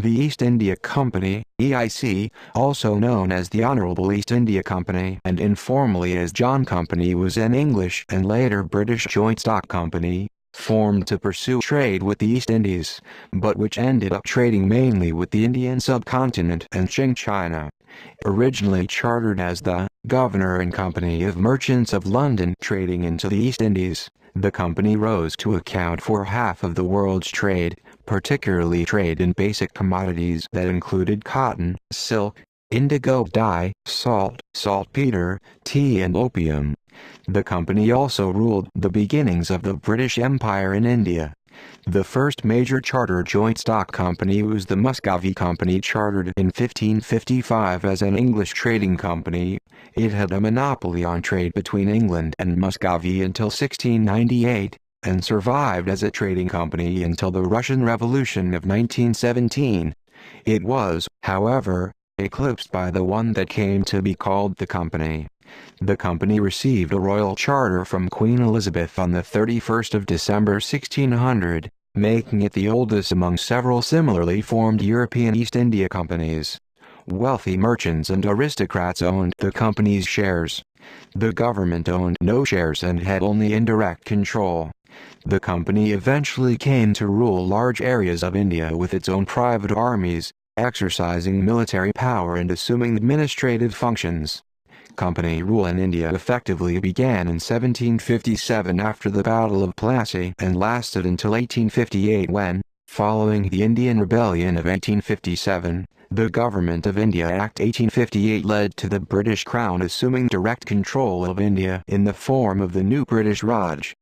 The East India Company, EIC, also known as the Honourable East India Company and informally as John Company, was an English and later British joint stock company, formed to pursue trade with the East Indies, but which ended up trading mainly with the Indian subcontinent and Qing China. Originally chartered as the Governor and Company of Merchants of London trading into the East Indies, the company rose to account for half of the world's trade, particularly trade in basic commodities that included cotton, silk, indigo dye, salt, saltpeter, tea and opium. The company also ruled the beginnings of the British Empire in India. The first major chartered joint stock company was the Muscovy Company, chartered in 1555 as an English trading company. It had a monopoly on trade between England and Muscovy until 1698, and survived as a trading company until the Russian Revolution of 1917. It was, however, eclipsed by the one that came to be called the Company. The company received a royal charter from Queen Elizabeth on the 31st of December 1600, making it the oldest among several similarly formed European East India Companies. Wealthy merchants and aristocrats owned the company's shares. The government owned no shares and had only indirect control. The company eventually came to rule large areas of India with its own private armies, exercising military power and assuming administrative functions. Company rule in India effectively began in 1757 after the Battle of Plassey and lasted until 1858 when, following the Indian Rebellion of 1857, the Government of India Act 1858 led to the British Crown assuming direct control of India in the form of the new British Raj.